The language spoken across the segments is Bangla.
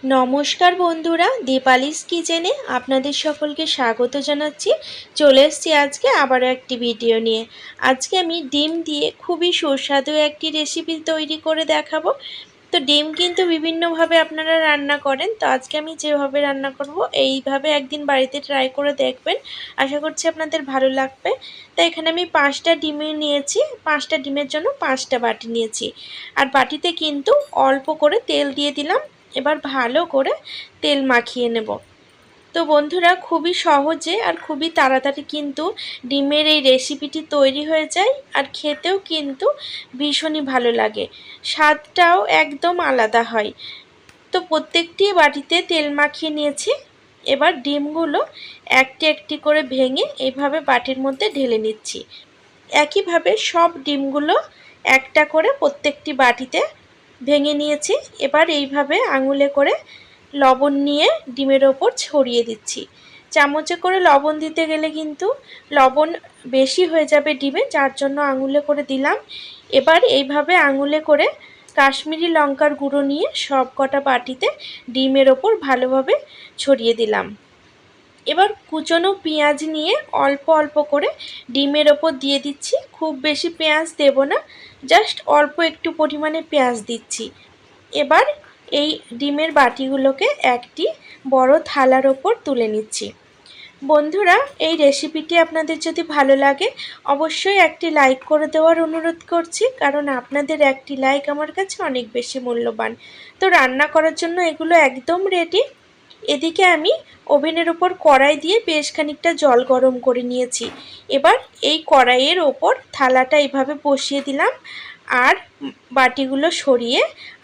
নমস্কার বন্ধুরা, দীপালিস কিচেনে আপনাদের সকলকে স্বাগত জানাচ্ছি। চলে এসেছি আজকে আবারও একটি ভিডিও নিয়ে। আজকে আমি ডিম দিয়ে খুবই সুস্বাদু একটি রেসিপি তৈরি করে দেখাবো। তো ডিম কিন্তু বিভিন্নভাবে আপনারা রান্না করেন, তো আজকে আমি যেভাবে রান্না করব এইভাবে একদিন বাড়িতে ট্রাই করে দেখবেন। আশা করছি আপনাদের ভালো লাগবে। তো এখানে আমি 5টা ডিম নিয়েছি। 5টা ডিমের জন্য 5টা বাটি নিয়েছি। আর বাটিতে কিন্তু অল্প করে তেল দিয়ে দিলাম। এবার ভালো করে তেল মাখিয়ে নেব। তো বন্ধুরা, খুবই সহজে আর খুবই তাড়াতাড়ি কিন্তু ডিমের এই রেসিপিটি তৈরি হয়ে যায়, আর খেতেও কিন্তু ভীষণই ভালো লাগে, স্বাদটাও একদম আলাদা হয়। তো প্রত্যেকটি বাটিতে তেল মাখিয়ে নিয়েছি। এবার ডিমগুলো একটি একটি করে ভেঙে এইভাবে বাটির মধ্যে ঢেলে নিচ্ছি। একইভাবে সব ডিমগুলো একটা করে প্রত্যেকটি বাটিতে ভেঙে নিয়েছি। এবার এইভাবে আঙুলে করে লবণ নিয়ে ডিমের ওপর ছড়িয়ে দিচ্ছি। চামচে করে লবণ দিতে গেলে কিন্তু লবণ বেশি হয়ে যাবে ডিমে, যার জন্য আঙুলে করে দিলাম। এবার এইভাবে আঙুলে করে কাশ্মীরি লঙ্কার গুঁড়ো নিয়ে সব কটা বাটিতে ডিমের ওপর ভালোভাবে ছড়িয়ে দিলাম। এবার কুচনো পেঁয়াজ নিয়ে অল্প অল্প করে ডিমের ওপর দিয়ে দিচ্ছি। খুব বেশি পেঁয়াজ দেব না, জাস্ট অল্প একটু পরিমাণে পেঁয়াজ দিচ্ছি। এবার এই ডিমের বাটিগুলোকে একটি বড় থালার ওপর তুলে নিচ্ছি। বন্ধুরা, এই রেসিপিটি আপনাদের যদি ভালো লাগে অবশ্যই একটি লাইক করে দেওয়ার অনুরোধ করছি, কারণ আপনাদের একটি লাইক আমার কাছে অনেক বেশি মূল্যবান। তো রান্না করার জন্য এগুলো একদম রেডি। এদিকে আমি ওভেনের ওপর কড়াই দিয়ে বেশ খানিকটা জল গরম করে নিয়েছি। এবার এই কড়াইয়ের ওপর থালাটা এইভাবে বসিয়ে দিলাম, আর বাটিগুলো সরিয়ে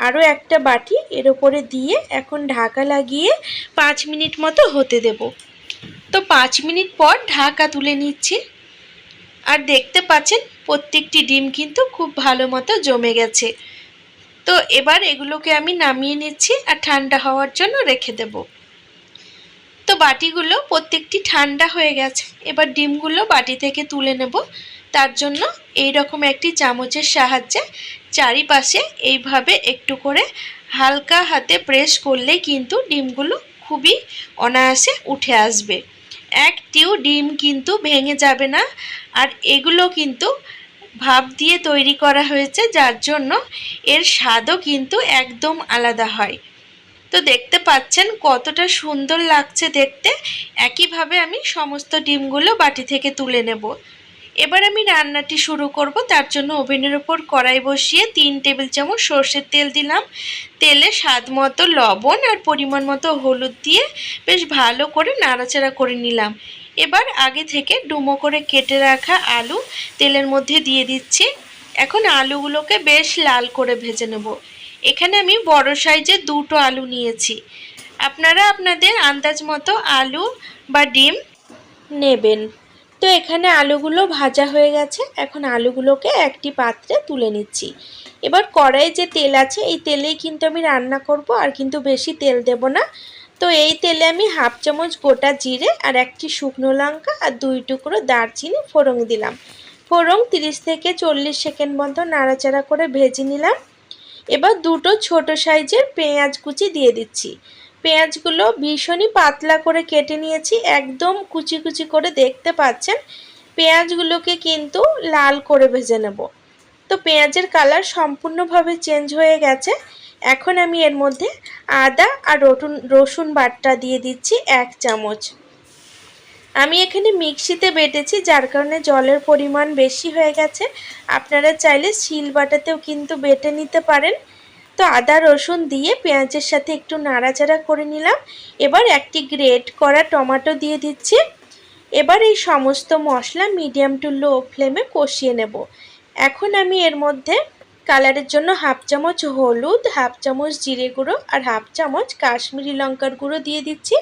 আরও একটা বাটি এর ওপরে দিয়ে এখন ঢাকা লাগিয়ে 5 মিনিট মতো হতে দেব। তো 5 মিনিট পর ঢাকা তুলে নিচ্ছি, আর দেখতে পাচ্ছেন প্রত্যেকটি ডিম কিন্তু খুব ভালো মতো জমে গেছে। তো এবার এগুলোকে আমি নামিয়ে নিচ্ছি আর ঠান্ডা হওয়ার জন্য রেখে দেব। তো বাটিগুলো প্রত্যেকটি ঠান্ডা হয়ে গেছে। এবার ডিমগুলো বাটি থেকে তুলে নেব। তার জন্য এই রকম একটি চামচের সাহায্যে চারিপাশে এইভাবে একটু করে হালকা হাতে প্রেস করলে কিন্তু ডিমগুলো খুবই অনায়াসে উঠে আসবে। একটিও ডিম কিন্তু ভেঙে যাবে না। আর এগুলো কিন্তু ভাপ দিয়ে তৈরি করা হয়েছে, যার জন্য এর স্বাদও কিন্তু একদম আলাদা হয়। তো দেখতে পাচ্ছেন কতটা সুন্দর লাগছে দেখতে। একইভাবে আমি সমস্ত ডিমগুলো বাটি থেকে তুলে নেব। এবার আমি রান্নাটি শুরু করব। তার জন্য ওভেনের ওপর কড়াই বসিয়ে 3 টেবিল চামচ সর্ষের তেল দিলাম। তেলে স্বাদ মতো লবণ আর পরিমাণ মতো হলুদ দিয়ে বেশ ভালো করে নাড়াচাড়া করে নিলাম। এবার আগে থেকে ডুমো করে কেটে রাখা আলু তেলের মধ্যে দিয়ে দিচ্ছি। এখন আলুগুলোকে বেশ লাল করে ভেজে নেব। এখানে আমি বড় সাইজের 2টো আলু নিয়েছি। আপনারা আপনাদের আন্দাজ মতো আলু বা ডিম নেবেন। তো এখানে আলুগুলো ভাজা হয়ে গেছে। এখন আলুগুলোকে একটি পাত্রে তুলে নিচ্ছি। এবার কড়াইয়ে যে তেল আছে এই তেলেই কিন্তু আমি রান্না করব, আর কিন্তু বেশি তেল দেব না। তো এই তেলে আমি 1/2 চামচ গোটা জিরে আর একটি শুকনো লঙ্কা আর 2 টুকরো দারচিনি ফোড়ন দিলাম। ফোড়ন 30 থেকে 40 সেকেন্ড মতো নাড়াচাড়া করে ভেজে নিলাম। এবার 2টো ছোট সাইজের পেঁয়াজ কুচি দিয়ে দিচ্ছি। পেঁয়াজগুলো ভীষণই পাতলা করে কেটে নিয়েছি, একদম কুচি কুচি করে। দেখতে পাচ্ছেন পেঁয়াজগুলোকে কিন্তু লাল করে ভেজে নেব। তো পেঁয়াজের কালার সম্পূর্ণভাবে চেঞ্জ হয়ে গেছে। এখন আমি এর মধ্যে আদা আর রসুন বাটা দিয়ে দিচ্ছি 1 চামচ। আমি এখানে মিক্সিতে বেটেছি, যার কারণে জলের পরিমাণ বেশি হয়ে গেছে। আপনারা চাইলে শিল বাটাতেও কিন্তু বেটে নিতে পারেন। তো আদা রসুন দিয়ে পেঁয়াজের সাথে একটু নাড়াচাড়া করে নিলাম। এবার একটি গ্রেট করা টমেটো দিয়ে দিচ্ছি। এবার এই সমস্ত মশলা মিডিয়াম টু লো ফ্লেমে কষিয়ে নেব। এখন আমি এর মধ্যে কালারের জন্য 1/2 চামচ হলুদ, 1/2 চামচ জিরে গুঁড়ো আর 1/2 চামচ কাশ্মীরি লঙ্কার গুঁড়ো দিয়ে দিচ্ছি।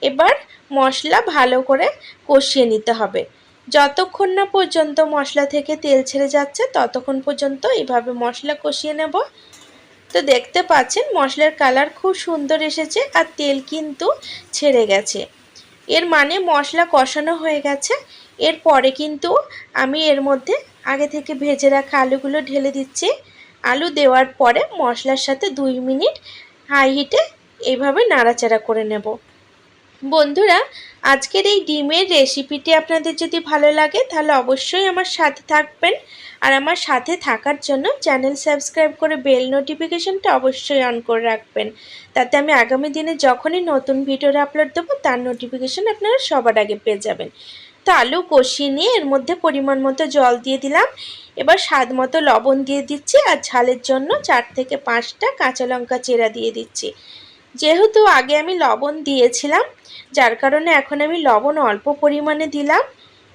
এবার মশলা ভালো করে কষিয়ে নিতে হবে। যতক্ষণ না পর্যন্ত মশলা থেকে তেল ছেড়ে যাচ্ছে ততক্ষণ পর্যন্ত এইভাবে মশলা কষিয়ে নেব। তো দেখতে পাচ্ছেন মশলার কালার খুব সুন্দর এসেছে আর তেল কিন্তু ছেড়ে গেছে। এর মানে মশলা কষানো হয়ে গেছে। এরপরে কিন্তু আমি এর মধ্যে আগে থেকে ভেজে রাখা আলুগুলো ঢেলে দিচ্ছি। আলু দেওয়ার পরে মশলার সাথে 2 মিনিট হাই হিটে এইভাবে নাড়াচাড়া করে নেব। বন্ধুরা, আজকের এই ডিমের রেসিপিটি আপনাদের যদি ভালো লাগে তাহলে অবশ্যই আমার সাথে থাকবেন। আর আমার সাথে থাকার জন্য চ্যানেল সাবস্ক্রাইব করে বেল নোটিফিকেশনটা অবশ্যই অন করে রাখবেন, তাতে আমি আগামী দিনে যখনই নতুন ভিডিওর আপলোড দেবো তার নোটিফিকেশন আপনারা সবার আগে পেয়ে যাবেন। তো আলু কষিয়ে নিয়ে এর মধ্যে পরিমাণ মতো জল দিয়ে দিলাম। এবার স্বাদ মতো লবণ দিয়ে দিচ্ছি, আর ঝালের জন্য 4 থেকে 5টা কাঁচা লঙ্কা চেরা দিয়ে দিচ্ছি। যেহেতু আগে আমি লবণ দিয়েছিলাম, যার কারণে এখন আমি লবণ অল্প পরিমাণে দিলাম।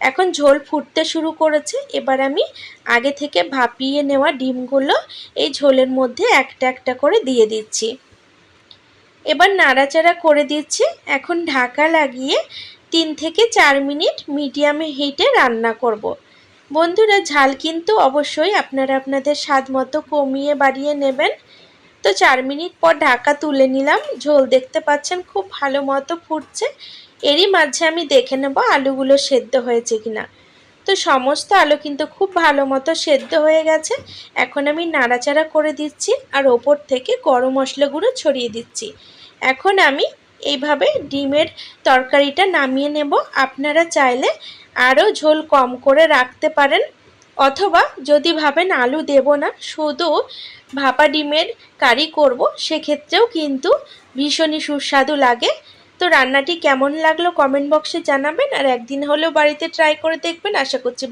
এখন ঝোল ফুটতে শুরু করেছে। এবার আমি আগে থেকে ভাপিয়ে নেওয়া ডিমগুলো এই ঝোলের মধ্যে একটা একটা করে দিয়ে দিচ্ছি। এবার নাড়াচাড়া করে দিচ্ছি। এখন ঢাকা লাগিয়ে 3 থেকে 4 মিনিট মিডিয়ামে হিটে রান্না করব। বন্ধুরা, ঝাল কিন্তু অবশ্যই আপনারা আপনাদের স্বাদ মতো কমিয়ে বাড়িয়ে নেবেন। তো 4 মিনিট পর ঢাকা তুলে নিলাম। ঝোল দেখতে পাচ্ছেন খুব ভালো মতো ফুটছে। এরই মাঝে আমি দেখে নেব আলুগুলো সেদ্ধ হয়েছে কিনা। তো সমস্ত আলু কিন্তু খুব ভালো মতো সেদ্ধ হয়ে গেছে। এখন আমি নাড়াচাড়া করে দিচ্ছি আর ওপর থেকে গরম মশলা গুঁড়ো ছড়িয়ে দিচ্ছি। এখন আমি এইভাবে ডিমের তরকারিটা নামিয়ে নেব। আপনারা চাইলে আরও ঝোল কম করে রাখতে পারেন, অথবা যদি ভাবেন আলু দেব না, শুধু ভাপা ডিমের কারি করব, সেক্ষেত্রেও কিন্তু ভীষণই সুস্বাদু লাগে। তো রান্নাটি কেমন লাগলো কমেন্ট বক্সে জানাবেন, আর একদিন হলেও বাড়িতে ট্রাই করে দেখবেন। আশা করছি